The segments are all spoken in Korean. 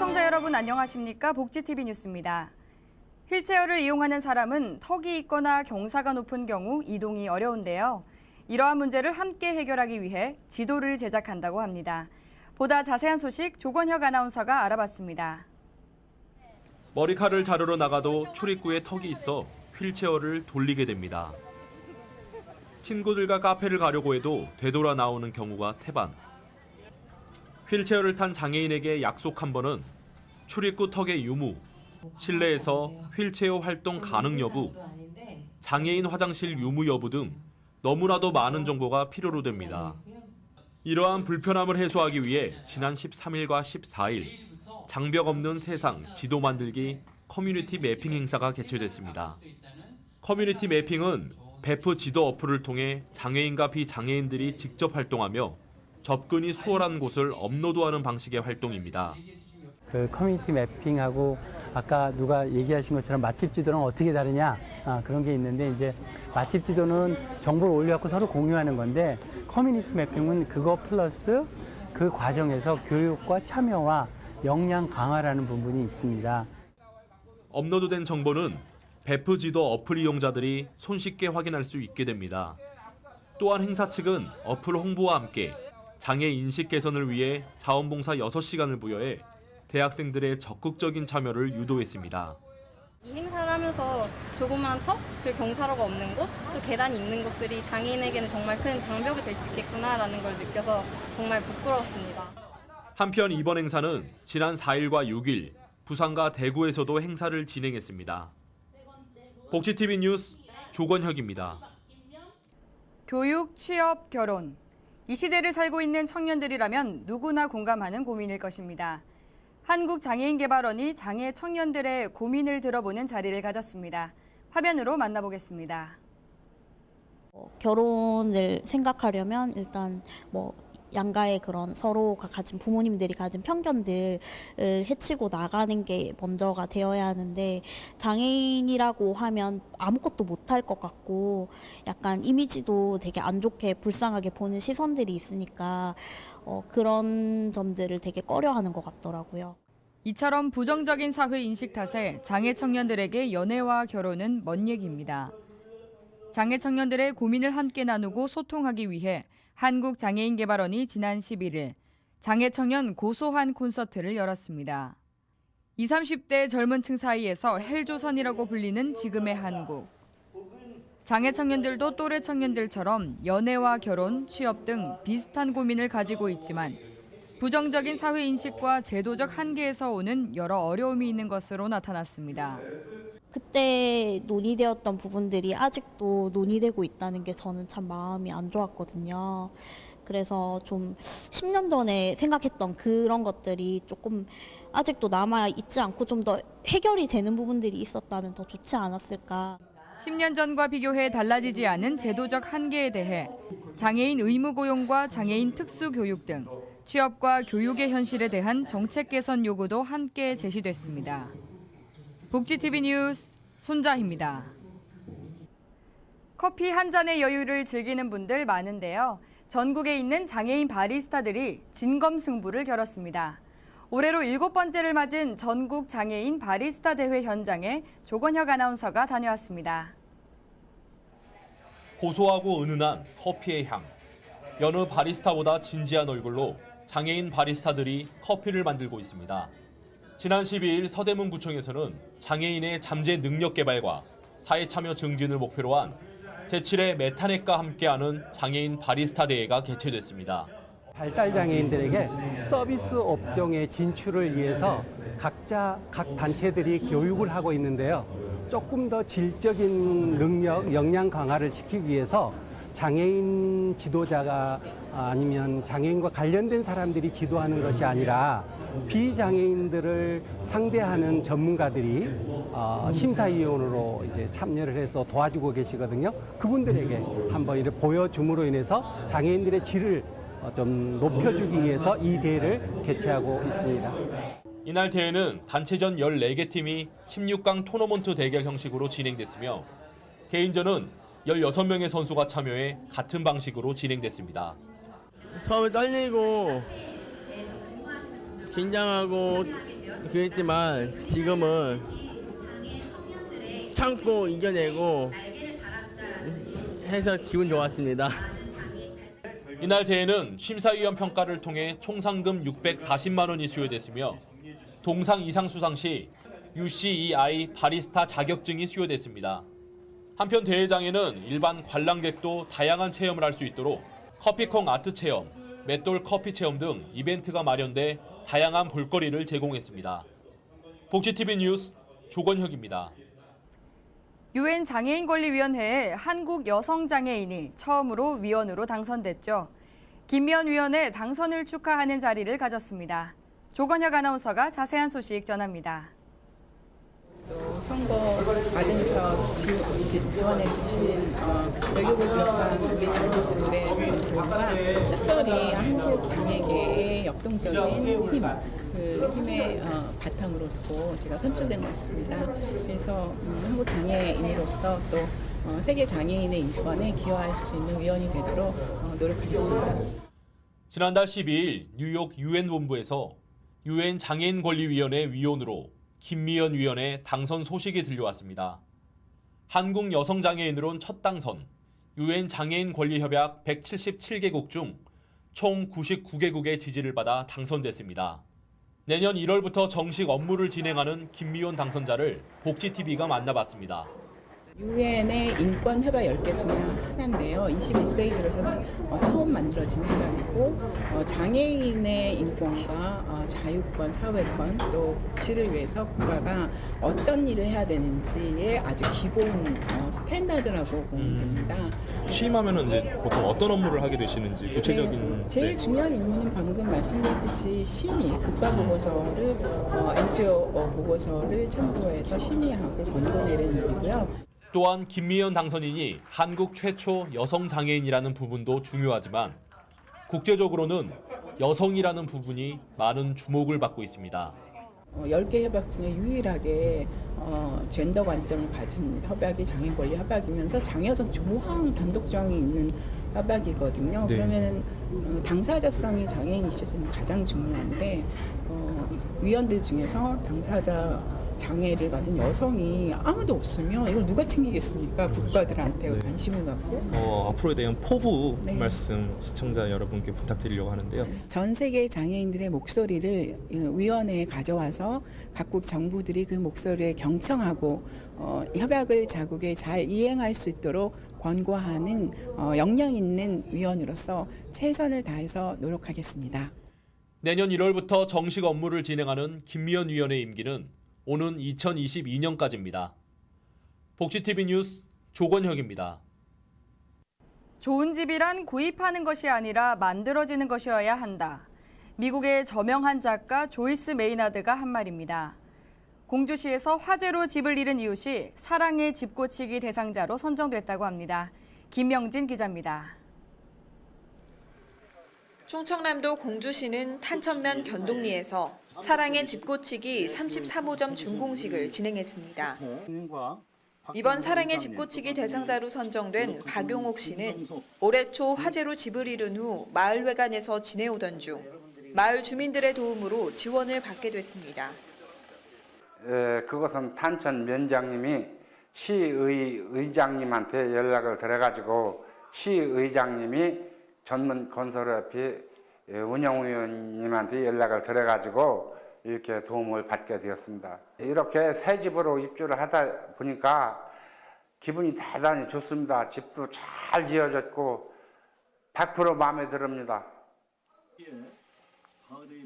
시청자 여러분 안녕하십니까? 복지TV 뉴스입니다. 휠체어를 이용하는 사람은 턱이 있거나 경사가 높은 경우 이동이 어려운데요. 이러한 문제를 함께 해결하기 위해 지도를 제작한다고 합니다. 보다 자세한 소식 조건혁 아나운서가 알아봤습니다. 머리카락을 자르러 나가도 출입구에 턱이 있어 휠체어를 돌리게 됩니다. 친구들과 카페를 가려고 해도 되돌아 나오는 경우가 태반. 휠체어를 탄 장애인에게 약속 한 번은 출입구 턱의 유무, 실내에서 휠체어 활동 가능 여부, 장애인 화장실 유무 여부 등 너무나도 많은 정보가 필요로 됩니다. 이러한 불편함을 해소하기 위해 지난 13일과 14일 장벽 없는 세상 지도 만들기 커뮤니티 매핑 행사가 개최됐습니다. 커뮤니티 매핑은 베프 지도 어플을 통해 장애인과 비장애인들이 직접 활동하며 접근이 수월한 곳을 업로드하는 방식의 활동입니다. 그 커뮤니티 매핑하고 아까 누가 얘기하신 것처럼 맛집 지도랑 어떻게 다르냐 그런 게 있는데 이제 맛집 지도는 정보를 올려갖고 서로 공유하는 건데 커뮤니티 매핑은 그거 플러스 그 과정에서 교육과 참여와 역량 강화라는 부분이 있습니다. 업로드된 정보는 베프 지도 어플 이용자들이 손쉽게 확인할 수 있게 됩니다. 또한 행사 측은 어플 홍보와 함께 장애 인식 개선을 위해 자원봉사 6시간을 부여해 대학생들의 적극적인 참여를 유도했습니다. 이 행사를 하면서 조그마한 턱, 그 경사로가 없는 곳, 또 계단이 있는 곳들이 장애인에게는 정말 큰 장벽이 될 수 있겠구나라는 걸 느껴서 정말 부끄러웠습니다. 한편 이번 행사는 지난 4일과 6일 부산과 대구에서도 행사를 진행했습니다. 복지TV 뉴스 조건혁입니다. 교육, 취업, 결혼. 이 시대를 살고 있는 청년들이라면 누구나 공감하는 고민일 것입니다. 한국장애인개발원이 장애 청년들의 고민을 들어보는 자리를 가졌습니다. 화면으로 만나보겠습니다. 결혼을 생각하려면 일단 양가의 그런 서로가 가진 부모님들이 가진 편견들을 해치고 나가는 게 먼저가 되어야 하는데 장애인이라고 하면 아무것도 못할 것 같고 약간 이미지도 되게 안 좋게 불쌍하게 보는 시선들이 있으니까 그런 점들을 되게 꺼려하는 것 같더라고요. 이처럼 부정적인 사회 인식 탓에 장애 청년들에게 연애와 결혼은 먼 얘기입니다. 장애 청년들의 고민을 함께 나누고 소통하기 위해 한국장애인개발원이 지난 11일 장애 청년 고소한 콘서트를 열었습니다. 20, 30대 젊은 층 사이에서 헬조선이라고 불리는 지금의 한국. 장애 청년들도 또래 청년들처럼 연애와 결혼, 취업 등 비슷한 고민을 가지고 있지만 부정적인 사회 인식과 제도적 한계에서 오는 여러 어려움이 있는 것으로 나타났습니다. 그때 논의되었던 부분들이 아직도 논의되고 있다는 게 저는 참 마음이 안 좋았거든요. 그래서 좀 10년 전에 생각했던 그런 것들이 조금 아직도 남아있지 않고 좀 더 해결이 되는 부분들이 있었다면 더 좋지 않았을까. 10년 전과 비교해 달라지지 않은 제도적 한계에 대해 장애인 의무 고용과 장애인 특수 교육 등 취업과 교육의 현실에 대한 정책 개선 요구도 함께 제시됐습니다. 복지TV 뉴스 손자희입니다. 커피 한 잔의 여유를 즐기는 분들 많은데요. 전국에 있는 장애인 바리스타들이 진검승부를 겨뤘습니다. 올해로 7번째를 맞은 전국 장애인 바리스타 대회 현장에 조건혁 아나운서가 다녀왔습니다. 고소하고 은은한 커피의 향. 여느 바리스타보다 진지한 얼굴로 장애인 바리스타들이 커피를 만들고 있습니다. 지난 12일 서대문 구청에서는 장애인의 잠재 능력 개발과 사회 참여 증진을 목표로 한 제7회 메타넷과 함께하는 장애인 바리스타 대회가 개최됐습니다. 발달 장애인들에게 서비스 업종의 진출을 위해서 각 단체들이 교육을 하고 있는데요. 조금 더 질적인 능력, 역량 강화를 시키기 위해서 장애인 지도자가 아니면 장애인과 관련된 사람들이 지도하는 것이 아니라 비장애인들을 상대하는 전문가들이 심사위원으로 이제 참여를 해서 도와주고 계시거든요. 그분들에게 한번 이렇게 보여줌으로 인해서 장애인들의 질을 좀 높여주기 위해서 이 대회를 개최하고 있습니다. 이날 대회는 단체전 14개 팀이 16강 토너먼트 대결 형식으로 진행됐으며 개인전은 16명의 선수가 참여해 같은 방식으로 진행됐습니다. 처음에 떨리고 긴장하고 그랬지만 지금은 참고 이겨내고 해서 기분 좋았습니다. 이날 대회는 심사위원 평가를 통해 총 상금 640만 원이 수여됐으며 동상 이상 수상 시 UCEI 바리스타 자격증이 수여됐습니다. 한편 대회장에는 일반 관람객도 다양한 체험을 할 수 있도록 커피콩 아트 체험, 맷돌 커피 체험 등 이벤트가 마련돼 다양한 볼거리를 제공했습니다. 복지TV 뉴스 조건혁입니다. 유엔 장애인권리위원회에 한국 여성장애인이 처음으로 위원으로 당선됐죠. 김미연 위원의 당선을 축하하는 자리를 가졌습니다. 조건혁 아나운서가 자세한 소식 전합니다. 또 선거 과정에서 지원해 주신 여유를 비롯한 우리 정부들의 도움과 특별히 한국 장애계의 역동적인 힘, 그 힘의 바탕으로 두고 제가 선출된 것 같습니다. 그래서 한국 장애인으로서 또 세계 장애인의 인권에 기여할 수 있는 위원이 되도록 노력하겠습니다. 지난달 12일 뉴욕 유엔 본부에서 유엔 장애인권리위원회 위원으로 김미연 위원의 당선 소식이 들려왔습니다. 한국 여성장애인으론 첫 당선, 유엔 장애인권리협약 177개국 중 총 99개국의 지지를 받아 당선됐습니다. 내년 1월부터 정식 업무를 진행하는 김미연 당선자를 복지TV가 만나봤습니다. 유엔의 인권 협약 10개 중에 하나인데요. 21세기 들어서 처음 만들어진 협약이고 장애인의 인권과 자유권, 사회권 또 복지를 위해서 국가가 어떤 일을 해야 되는지의 아주 기본 스탠다드라고 보면 됩니다. 취임하면은 이제 보통 어떤 업무를 하게 되시는지 구체적인 제일 중요한 임무는 방금 말씀드렸듯이 심의, 국가 보고서를 NGO 보고서를 참고해서 심의하고 권고 내리는 일이고요. 또한 김미연 당선인이 한국 최초 여성 장애인이라는 부분도 중요하지만 국제적으로는 여성이라는 부분이 많은 주목을 받고 있습니다. 10개 협약 중에 유일하게 젠더 관점을 가진 협약이 장애인권리 협약이면서 장여성 조항 단독 조항이 있는 협약이거든요. 네. 그러면 당사자성이 장애인 이슈 중에 가장 중요한데 위원들 중에서 당사자 장애를 가진 여성이 아무도 없으면 이걸 누가 챙기겠습니까? 국가들한테 네. 관심을 갖고. 앞으로에 대한 포부 네. 말씀 시청자 여러분께 부탁드리려고 하는데요. 전 세계 장애인들의 목소리를 위원회에 가져와서 각국 정부들이 그 목소리에 경청하고 협약을 자국에 잘 이행할 수 있도록 권고하는 역량 있는 위원으로서 최선을 다해서 노력하겠습니다. 내년 1월부터 정식 업무를 진행하는 김미연 위원의 임기는 오는 2022년까지입니다. 복지TV 뉴스 조건혁입니다. 좋은 집이란 구입하는 것이 아니라 만들어지는 것이어야 한다. 미국의 저명한 작가 조이스 메이나드가 한 말입니다. 공주시에서 화재로 집을 잃은 이웃이 사랑의 집고치기 대상자로 선정됐다고 합니다. 김명진 기자입니다. 충청남도 공주시는 탄천면 견동리에서 사랑의 집고치기 33호점 준공식을 진행했습니다. 이번 사랑의 집고치기 대상자로 선정된 박용옥 씨는 올해 초 화재로 집을 잃은 후 마을회관에서 지내오던 중 마을 주민들의 도움으로 지원을 받게 됐습니다. 그것은 탄천 면장님이 시의 의장님한테 연락을 드려가지고 시의장님이 전문 건설업체 운영위원님한테 연락을 드려가지고 이렇게 도움을 받게 되었습니다. 이렇게 새 집으로 입주를 하다 보니까 기분이 대단히 좋습니다. 집도 잘 지어졌고 100% 마음에 듭니다.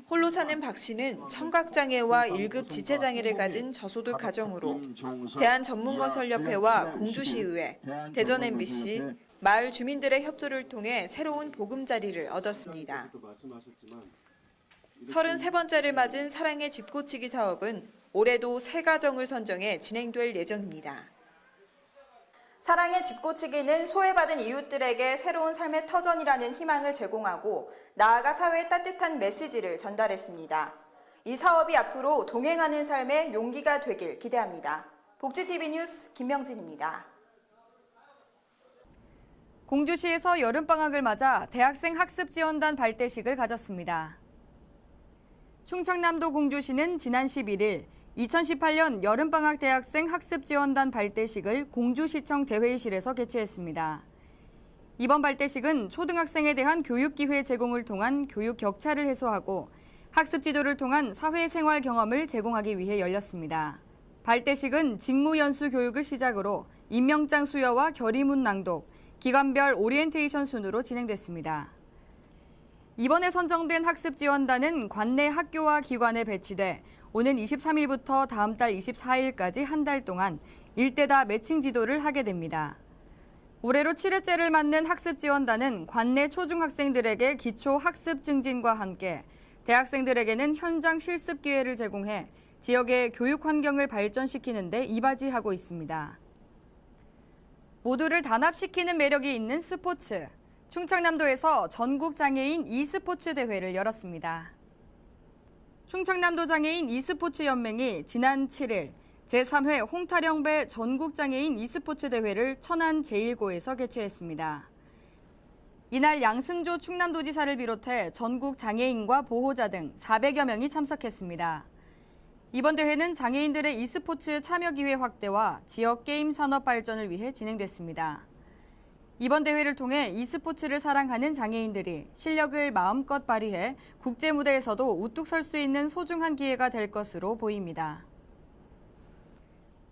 홀로 사는 박 씨는 청각장애와 1급 지체장애를 가진 저소득 가정으로 대한전문건설협회와 공주시의회, 대전 MBC, 마을 주민들의 협조를 통해 새로운 보금자리를 얻었습니다. 33번째를 맞은 사랑의 집고치기 사업은 올해도 3가정을 선정해 진행될 예정입니다. 사랑의 집고치기는 소외받은 이웃들에게 새로운 삶의 터전이라는 희망을 제공하고 나아가 사회에 따뜻한 메시지를 전달했습니다. 이 사업이 앞으로 동행하는 삶의 용기가 되길 기대합니다. 복지TV 뉴스 김명진입니다. 공주시에서 여름방학을 맞아 대학생 학습지원단 발대식을 가졌습니다. 충청남도 공주시는 지난 11일 2018년 여름방학 대학생 학습지원단 발대식을 공주시청 대회의실에서 개최했습니다. 이번 발대식은 초등학생에 대한 교육기회 제공을 통한 교육 격차를 해소하고 학습 지도를 통한 사회생활 경험을 제공하기 위해 열렸습니다. 발대식은 직무연수 교육을 시작으로 임명장 수여와 결의문 낭독, 기관별 오리엔테이션 순으로 진행됐습니다. 이번에 선정된 학습지원단은 관내 학교와 기관에 배치돼 오는 23일부터 다음 달 24일까지 한 달 동안 일대다 매칭 지도를 하게 됩니다. 올해로 7회째를 맞는 학습지원단은 관내 초중학생들에게 기초 학습 증진과 함께 대학생들에게는 현장 실습 기회를 제공해 지역의 교육 환경을 발전시키는 데 이바지하고 있습니다. 모두를 단합시키는 매력이 있는 스포츠. 충청남도에서 전국 장애인 e스포츠 대회를 열었습니다. 충청남도 장애인 e스포츠 연맹이 지난 7일 제3회 홍타령배 전국 장애인 e스포츠 대회를 천안 제1고에서 개최했습니다. 이날 양승조 충남도지사를 비롯해 전국 장애인과 보호자 등 400여 명이 참석했습니다. 이번 대회는 장애인들의 e스포츠 참여 기회 확대와 지역 게임 산업 발전을 위해 진행됐습니다. 이번 대회를 통해 e스포츠를 사랑하는 장애인들이 실력을 마음껏 발휘해 국제 무대에서도 우뚝 설 수 있는 소중한 기회가 될 것으로 보입니다.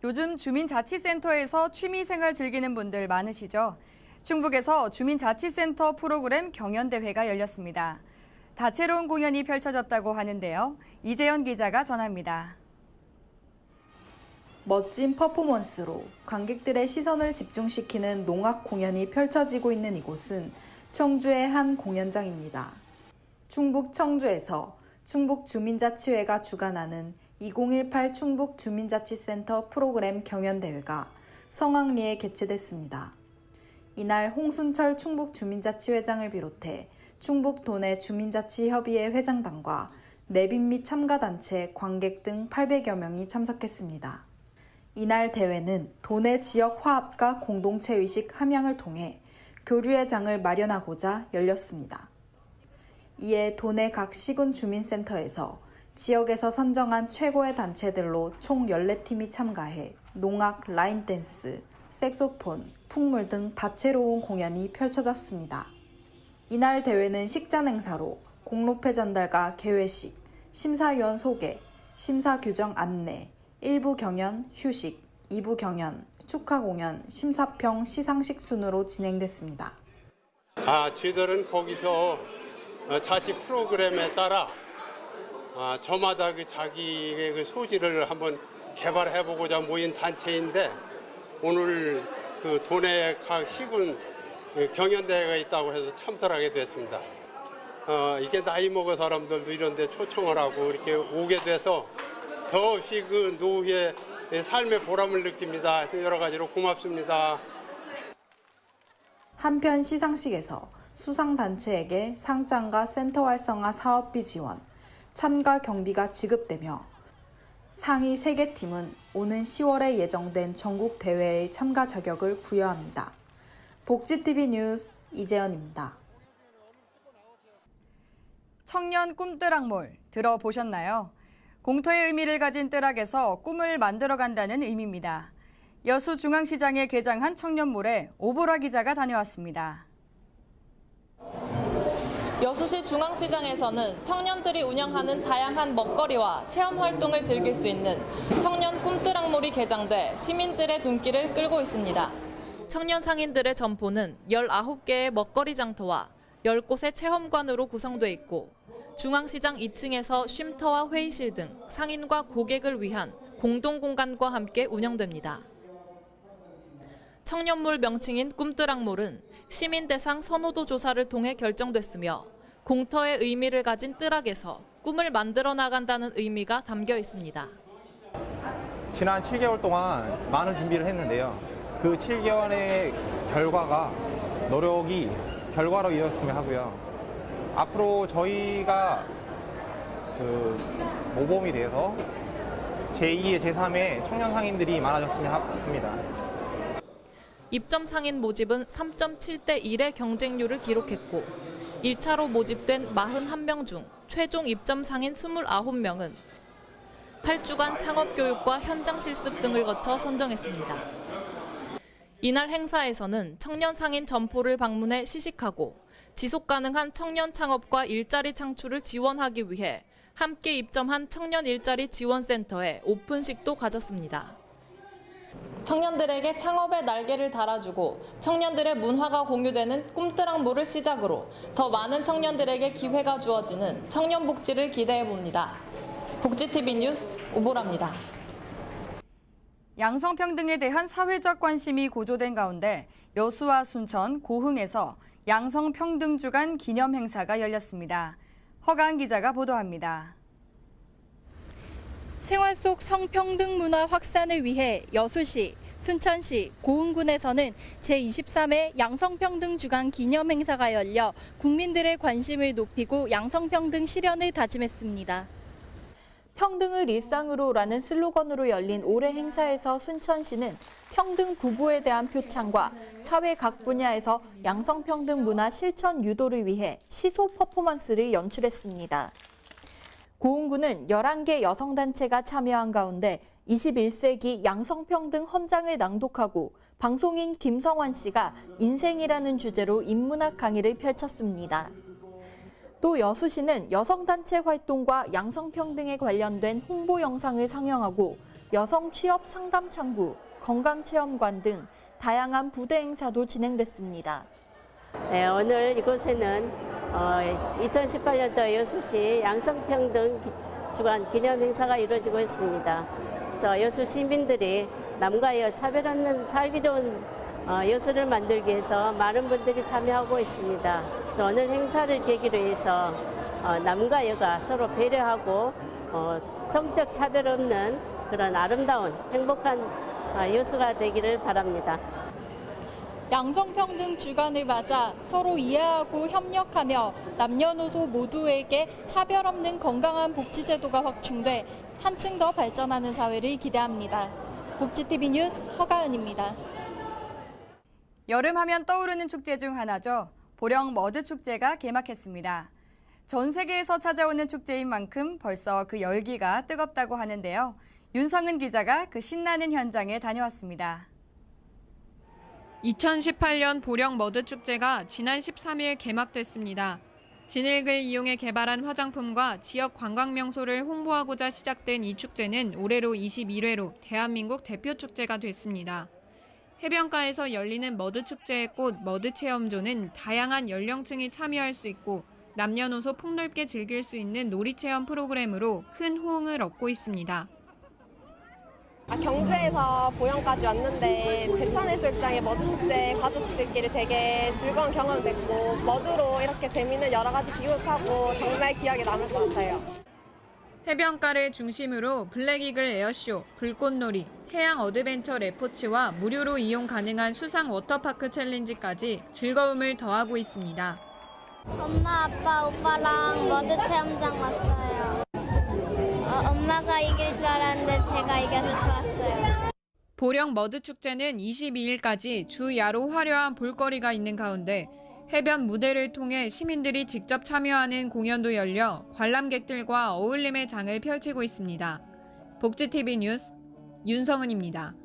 요즘 주민자치센터에서 취미생활 즐기는 분들 많으시죠? 충북에서 주민자치센터 프로그램 경연대회가 열렸습니다. 다채로운 공연이 펼쳐졌다고 하는데요. 이재현 기자가 전합니다. 멋진 퍼포먼스로 관객들의 시선을 집중시키는 농악 공연이 펼쳐지고 있는 이곳은 청주의 한 공연장입니다. 충북 청주에서 충북주민자치회가 주관하는 2018 충북주민자치센터 프로그램 경연대회가 성황리에 개최됐습니다. 이날 홍순철 충북주민자치회장을 비롯해 충북 도내 주민자치협의회 회장단과 내빈 및 참가단체, 관객 등 800여 명이 참석했습니다. 이날 대회는 도내 지역 화합과 공동체의식 함양을 통해 교류의 장을 마련하고자 열렸습니다. 이에 도내 각 시군 주민센터에서 지역에서 선정한 최고의 단체들로 총 14팀이 참가해 농악, 라인댄스, 색소폰, 풍물 등 다채로운 공연이 펼쳐졌습니다. 이날 대회는 식전 행사로 공로패 전달과 개회식, 심사위원 소개, 심사 규정 안내, 1부 경연, 휴식, 2부 경연, 축하 공연, 심사평, 시상식 순으로 진행됐습니다. 저희들은 거기서 자치 프로그램에 따라 저마다 자기의 그 소질을 한번 개발해보고자 모인 단체인데 오늘 그 도내 각 시군 경연대회가 있다고 해서 참석하게 됐습니다. 이게 나이 먹은 사람들도 이런 데 초청을 하고 이렇게 오게 돼서 더없이 그 노후의 삶의 보람을 느낍니다. 여러 가지로 고맙습니다. 한편 시상식에서 수상단체에게 상장과 센터 활성화 사업비 지원, 참가 경비가 지급되며 상위 3개 팀은 오는 10월에 예정된 전국 대회의 참가 자격을 부여합니다. 복지TV 뉴스 이재현입니다. 청년 꿈뜨락몰 들어보셨나요? 공터의 의미를 가진 뜨락에서 꿈을 만들어간다는 의미입니다. 여수중앙시장에 개장한 청년몰에 오보라 기자가 다녀왔습니다. 여수시 중앙시장에서는 청년들이 운영하는 다양한 먹거리와 체험 활동을 즐길 수 있는 청년 꿈뜨락몰이 개장돼 시민들의 눈길을 끌고 있습니다. 청년 상인들의 점포는 19개의 먹거리 장터와 10곳의 체험관으로 구성돼 있고 중앙시장 2층에서 쉼터와 회의실 등 상인과 고객을 위한 공동공간과 함께 운영됩니다. 청년몰 명칭인 꿈뜨락몰은 시민 대상 선호도 조사를 통해 결정됐으며 공터의 의미를 가진 뜨락에서 꿈을 만들어 나간다는 의미가 담겨 있습니다. 지난 7개월 동안 많은 준비를 했는데요. 그 7개월의 결과가 노력이 결과로 이었으면 하고요. 앞으로 저희가 모범이 돼서 제2의 제3의 청년 상인들이 많아졌으면 합니다. 입점 상인 모집은 3.7대 1의 경쟁률을 기록했고 1차로 모집된 41명 중 최종 입점 상인 29명은 8주간 창업 교육과 현장 실습 등을 거쳐 선정했습니다. 이날 행사에서는 청년 상인 점포를 방문해 시식하고 지속 가능한 청년 창업과 일자리 창출을 지원하기 위해 함께 입점한 청년 일자리 지원센터에 오픈식도 가졌습니다. 청년들에게 창업의 날개를 달아주고 청년들의 문화가 공유되는 꿈뜨랑모를 시작으로 더 많은 청년들에게 기회가 주어지는 청년 복지를 기대해 봅니다. 복지TV 뉴스 오보라입니다. 양성평등에 대한 사회적 관심이 고조된 가운데 여수와 순천, 고흥에서 양성평등주간 기념 행사가 열렸습니다. 허가한 기자가 보도합니다. 생활 속 성평등 문화 확산을 위해 여수시, 순천시, 고흥군에서는 제23회 양성평등 주간 기념 행사가 열려 국민들의 관심을 높이고 양성평등 실현을 다짐했습니다. 평등을 일상으로라는 슬로건으로 열린 올해 행사에서 순천시는 평등 부부에 대한 표창과 사회 각 분야에서 양성평등 문화 실천 유도를 위해 시소 퍼포먼스를 연출했습니다. 고흥군은 11개 여성단체가 참여한 가운데 21세기 양성평등 헌장을 낭독하고 방송인 김성환 씨가 인생이라는 주제로 인문학 강의를 펼쳤습니다. 또 여수시는 여성단체 활동과 양성평등에 관련된 홍보 영상을 상영하고 여성 취업 상담 창구, 건강체험관 등 다양한 부대 행사도 진행됐습니다. 네, 오늘 이곳에는 2018년도 여수시 양성평등 주간 기념 행사가 이루어지고 있습니다. 그래서 여수 시민들이 남과 여 차별 없는 살기 좋은 여수를 만들기 위해서 많은 분들이 참여하고 있습니다. 그래서 오늘 행사를 계기로 해서 남과 여가 서로 배려하고 성적 차별 없는 그런 아름다운 행복한 여수가 되기를 바랍니다. 양성평등 주간을 맞아 서로 이해하고 협력하며 남녀노소 모두에게 차별 없는 건강한 복지제도가 확충돼 한층 더 발전하는 사회를 기대합니다. 복지TV 뉴스 허가은입니다. 여름하면 떠오르는 축제 중 하나죠. 보령 머드축제가 개막했습니다. 전 세계에서 찾아오는 축제인 만큼 벌써 그 열기가 뜨겁다고 하는데요. 윤성은 기자가 그 신나는 현장에 다녀왔습니다. 2018년 보령 머드축제가 지난 13일 개막됐습니다. 진흙을 이용해 개발한 화장품과 지역 관광명소를 홍보하고자 시작된 이 축제는 올해로 21회로 대한민국 대표축제가 됐습니다. 해변가에서 열리는 머드축제의 꽃 머드체험존은 다양한 연령층이 참여할 수 있고 남녀노소 폭넓게 즐길 수 있는 놀이체험 프로그램으로 큰 호응을 얻고 있습니다. 경주에서 보령까지 왔는데 대천해수욕장의 머드축제 가족들끼리 되게 즐거운 경험이 됐고 머드로 이렇게 재밌는 여러 가지 기록하고 정말 기억에 남을 것 같아요. 해변가를 중심으로 블랙이글 에어쇼, 불꽃놀이, 해양 어드벤처 레포츠와 무료로 이용 가능한 수상 워터파크 챌린지까지 즐거움을 더하고 있습니다. 엄마, 아빠, 오빠랑 머드 체험장 왔어요. 엄마가 이길 줄 알았는데 제가 이겨서 좋았어요. 보령 머드축제는 22일까지 주 야로 화려한 볼거리가 있는 가운데 해변 무대를 통해 시민들이 직접 참여하는 공연도 열려 관람객들과 어울림의 장을 펼치고 있습니다. 복지TV 뉴스 윤성은입니다.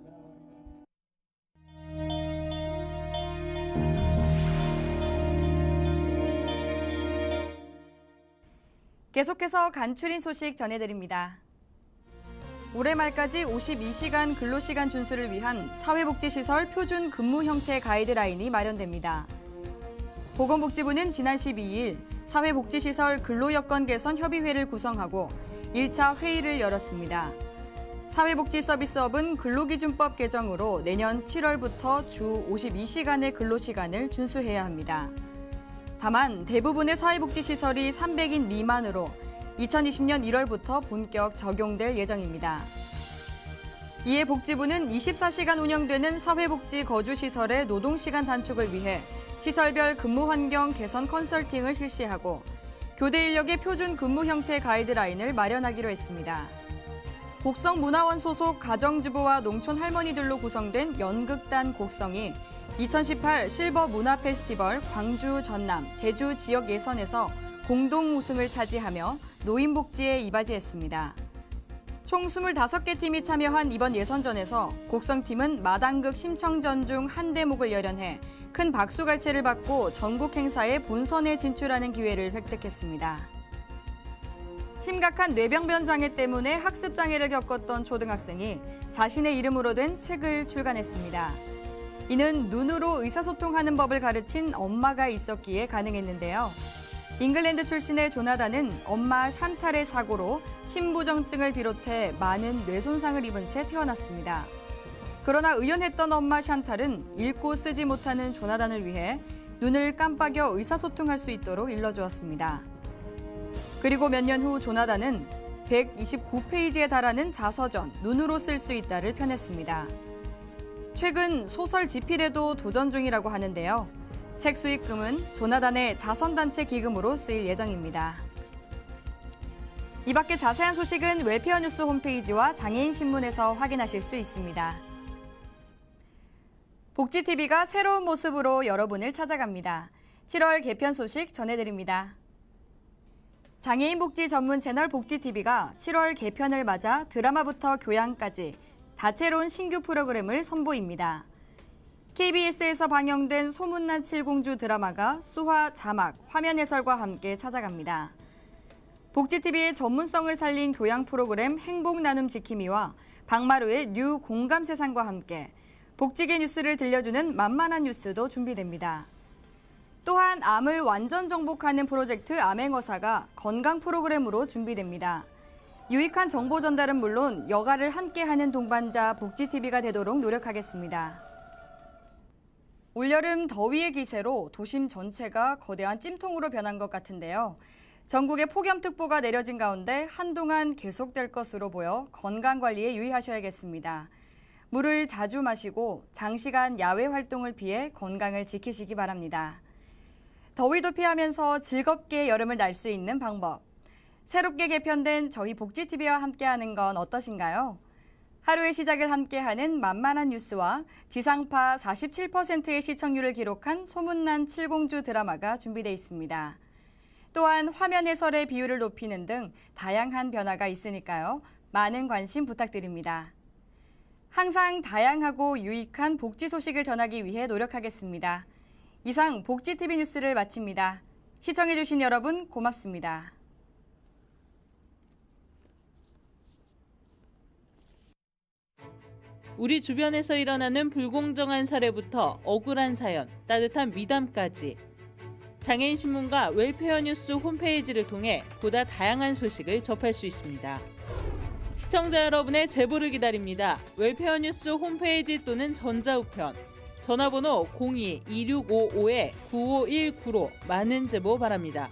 계속해서 간추린 소식 전해드립니다. 올해 말까지 52시간 근로시간 준수를 위한 사회복지시설 표준 근무 형태 가이드라인이 마련됩니다. 보건복지부는 지난 12일 사회복지시설 근로여건 개선 협의회를 구성하고 1차 회의를 열었습니다. 사회복지서비스업은 근로기준법 개정으로 내년 7월부터 주 52시간의 근로시간을 준수해야 합니다. 다만 대부분의 사회복지시설이 300인 미만으로 2020년 1월부터 본격 적용될 예정입니다. 이에 복지부는 24시간 운영되는 사회복지 거주시설의 노동시간 단축을 위해 시설별 근무 환경 개선 컨설팅을 실시하고 교대 인력의 표준 근무 형태 가이드라인을 마련하기로 했습니다. 곡성문화원 소속 가정주부와 농촌 할머니들로 구성된 연극단 곡성이 2018 실버 문화 페스티벌 광주, 전남, 제주 지역 예선에서 공동 우승을 차지하며 노인복지에 이바지했습니다. 총 25개 팀이 참여한 이번 예선전에서 곡성팀은 마당극 심청전 중 한 대목을 열연해 큰 박수갈채를 받고 전국 행사의 본선에 진출하는 기회를 획득했습니다. 심각한 뇌병변 장애 때문에 학습 장애를 겪었던 초등학생이 자신의 이름으로 된 책을 출간했습니다. 이는 눈으로 의사소통하는 법을 가르친 엄마가 있었기에 가능했는데요. 잉글랜드 출신의 조나단은 엄마 샨탈의 사고로 심부정증을 비롯해 많은 뇌손상을 입은 채 태어났습니다. 그러나 의연했던 엄마 샨탈은 읽고 쓰지 못하는 조나단을 위해 눈을 깜빡여 의사소통할 수 있도록 일러주었습니다. 그리고 몇 년 후 조나단은 129페이지에 달하는 자서전 눈으로 쓸 수 있다를 펴냈습니다. 최근 소설 집필에도 도전 중이라고 하는데요. 책 수익금은 조나단의 자선단체 기금으로 쓰일 예정입니다. 이 밖에 자세한 소식은 웰페어 뉴스 홈페이지와 장애인 신문에서 확인하실 수 있습니다. 복지TV가 새로운 모습으로 여러분을 찾아갑니다. 7월 개편 소식 전해드립니다. 장애인 복지 전문 채널 복지TV가 7월 개편을 맞아 드라마부터 교양까지 다채로운 신규 프로그램을 선보입니다. KBS에서 방영된 소문난 칠공주 드라마가 수화, 자막, 화면 해설과 함께 찾아갑니다. 복지TV의 전문성을 살린 교양 프로그램 행복 나눔 지킴이와 박마루의 뉴 공감 세상과 함께 복지계 뉴스를 들려주는 만만한 뉴스도 준비됩니다. 또한 암을 완전 정복하는 프로젝트 암행어사가 건강 프로그램으로 준비됩니다. 유익한 정보 전달은 물론 여가를 함께하는 동반자 복지TV가 되도록 노력하겠습니다. 올여름 더위의 기세로 도심 전체가 거대한 찜통으로 변한 것 같은데요. 전국에 폭염특보가 내려진 가운데 한동안 계속될 것으로 보여 건강관리에 유의하셔야겠습니다. 물을 자주 마시고 장시간 야외 활동을 피해 건강을 지키시기 바랍니다. 더위도 피하면서 즐겁게 여름을 날 수 있는 방법. 새롭게 개편된 저희 복지TV와 함께하는 건 어떠신가요? 하루의 시작을 함께하는 만만한 뉴스와 지상파 47%의 시청률을 기록한 소문난 칠공주 드라마가 준비되어 있습니다. 또한 화면 해설의 비율을 높이는 등 다양한 변화가 있으니까요. 많은 관심 부탁드립니다. 항상 다양하고 유익한 복지 소식을 전하기 위해 노력하겠습니다. 이상 복지TV 뉴스를 마칩니다. 시청해주신 여러분 고맙습니다. 우리 주변에서 일어나는 불공정한 사례부터 억울한 사연, 따뜻한 미담까지 장애인 신문과 웰페어 뉴스 홈페이지를 통해 보다 다양한 소식을 접할 수 있습니다. 시청자 여러분의 제보를 기다립니다. 웰페어 뉴스 홈페이지 또는 전자우편, 전화번호 02-2655-9519로 많은 제보 바랍니다.